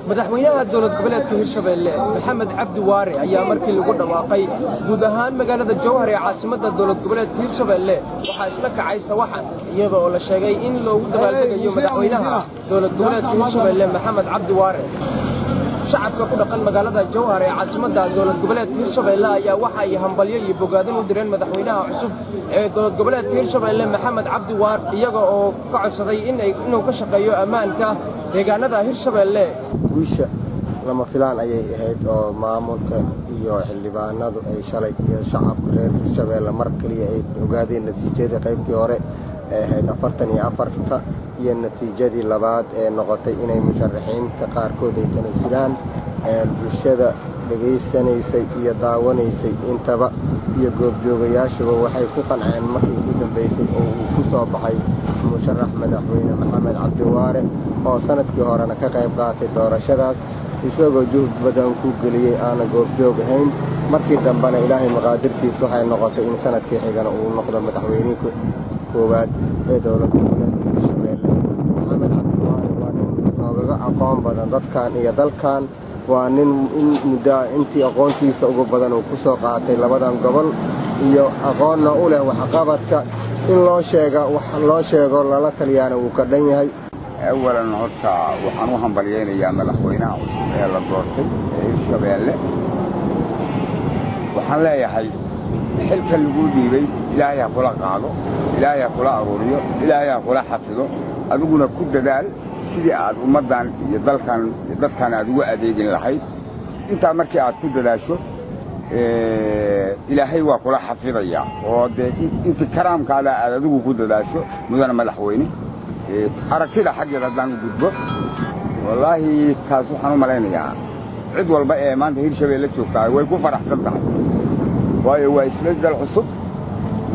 madaxweynaha dowlad goboleedka Hirshabelle Maxamed Cabdi Waare ayaa markii lagu dhawaaqay guud ahaan magaalada Jowhar ee caasimadda dowlad goboleedka Hirshabelle waxa isla kacay sawaxan iyadoo la sheegay in loogu dabaaldegayo madaxweynaha dowlad goboleedka Hirshabelle Maxamed Cabdi Waare shacabka ku dhaqan magaalada Jowhar ee caasimadda dowlad goboleedka Hirshabelle ayaa waxa ay hambalyo iyo bogaadin u direen madaxweynaha cusub ee dowlad goboleedka Hirshabelle Maxamed Cabdi Waare iyaga oo ka codsaday inuu ka shaqeeyo ammaanka deegaanada Hirshabelle guusha lama filaan ayay ahayd oo maamulka iyo xildhibaanadu ay shalay iyo shacabka reer Hirshabelle mar kaliya ay ogaadeen natiijada qaybtii hore ee ahayd 44 iyo natiijadii labaad ee noqotay inay musharaxiinta qaarkood ay tanasulaan bulshada dhageysanaysay iyo daawanaysay intaba iyo goobjoogayaashuba waxay ku qanceen markii ugu dambeysay oo uu ku soo baxay musharax madaxweyne Maxamed Cabdi Waare oo sanadkii horena ka qayb qaatay doorashadaas isagoo juhd badan ku geliyay aan goobjoog ahayn markii dambana ilaahay maqaadirtiisa waxay noqotay in sanadkii xigana uu noqdo madaxweynaha koowaad ee dowlad goboleedka Hirshabelle Maxamed Cabdi Waare waa nin nooga aqoon badan dadkan iyo dalkan waa nin muddo intii aqoontiisa ugu badan uu ku soo qaatay labadan gobol iyo aqoonna u leh waxqabadka in loo sheego lala taliyana uu ka dhan yahay أولاً هرتا وحنوهم بليين يا ملحوينا وسمعي للدورتي Hirshabelle وحن لا يحي حلك اللقودي بي إلهي كلا قاضو إلهي كلا أروريو إلهي كلا حفظو أدوغنا كود دال سيدي عاد ومدان يدل كان أدوغ أديقين لحي انت مركي عاد كود دالشو إلهي وكلا حفظيا انت كرام كالا أدوغ كود دالشو مدان ملحويني aragtida xaggeeda hadaan u gudbo wallahi taas waxaan u maleynayaa cid walba ee maanta Hirshabelle joogtaa way ku faraxsan tahay waayo waa isbedel cusub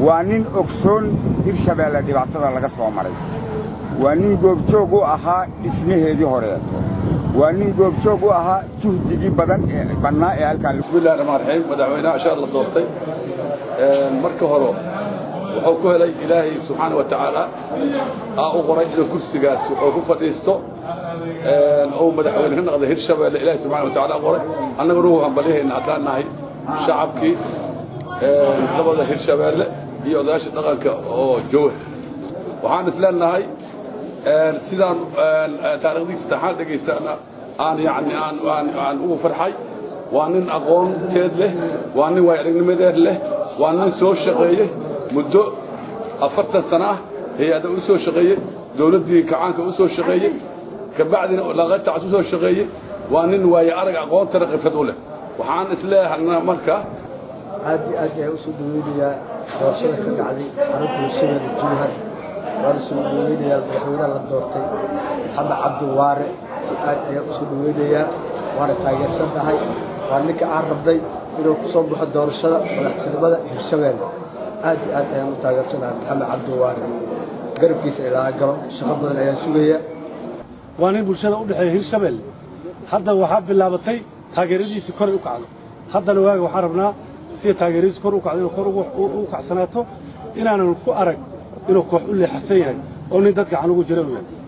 waa nin ogsoon Hirshabelle dhibaatada laga soo maray waa nin goobjoog u ahaa dhismaheedii hore waa nin goobjoog u ahaa juhdigii badan ee banaa ee halkan bismillaahir rahmaanir rahiim madaxweynaha insha Allah doortay marka hore wuxuu ku helay ilaahay subxaanahu wa ta'ala u qoray inuu kursigaas oo ku fadhiisto oo madaxweyne ka noqday Hirshabelle ilaahay subxaanahu wa ta'ala qoray annagu ruuxan hambaliyayna hadanahay shacabkii labada Hirshabelle iyo odayaasha dhaqanka oo Jowhar waxaan isleenahay sidaan taariikhdiisa taxal dhageystana aan ugu farxay waa nin aqoonteed leh waa nin waayo-aragnimadeed leh waa nin soo shaqeeyay muddo 40 sano ah hay'adda u soo shaqeeyay dawladdii kacaanka u soo shaqeeyay ka bacdina laqayrta u soo shaqeeyay waa nin waayo arag aqoon tarqiibad u leh waxaan isleeyahay marka aad ay u soo dhaweeyay doorashada ka dhacday xarunta Hirshabelle Jowhar waa soo dhaweeyay madaxweynaha la doortay Maxamed Cabdi Waare si aad ay u soo dhaweeyay waana taageersan tahay waa ninka aan rabday inuu ku soo baxo doorashada madaxtinimada Hirshabelle aad ay u taageersanaa Maxamed Cabdi Waare garabkiisa ilaa galo shaqo badan ayaa sugaya waa nin bulshada u dhaxeeya Hirshabelle hadda waxa bilaabatay taageeradiisa kor u kacdo haddana waxaan rabnaa si taageeradiisa kor u kacdo kor u kacsanaato inaan ku arag inuu koox u leexsan yahay oo nin dadka gacan ugu jira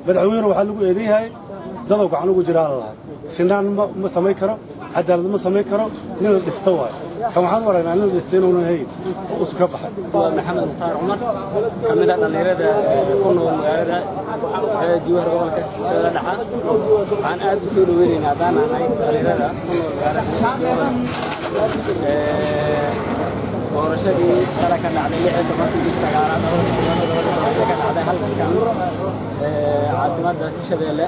madaxweynaha waxa lagu eedeeyay dadka gacan ugu jira Allah sinaan ma sameey karo cadaalad ma sameey karo nin la dhisto waay kan waxaan waraynaa nin la dhisto inuu yahay oo iska baxay Maxamed Mukhtaar Umar kamida dhalinyarada ku nool magaalada Jowhar gobolka Shabeelle Dhexe waxaan aad u soo dhaweynaa hadaan ahay dhalinyarada ku nool magaalada doorashadii kala ka dhacday 16 sagaalaad ka dhacday halkan caasimadda Hirshabelle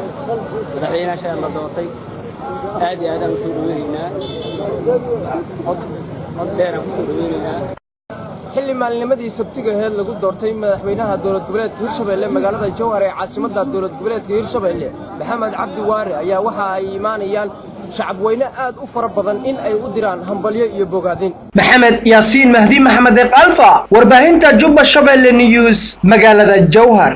madaxweynaha shalay la doortay aad iyo aad u soo dhaweynaa cod dheer ku soo dhaweynaa xilli maalnimadii sabtiga ahayd lagu doortay madaxweynaha dowlad goboleedka Hirshabelle magaalada Jowhar ee caasimadda dowlad goboleedka Hirshabelle Maxamed Cabdi Waare ayaa waxa ay iimaanayaan shacab weyne aad u fara badan in ay u diraan hambalyo iyo bogaadin Maxamed Yaasiin Mahdi Maxamed Alfa warbaahinta Jubba Shabeelle News magaalada Jowhar.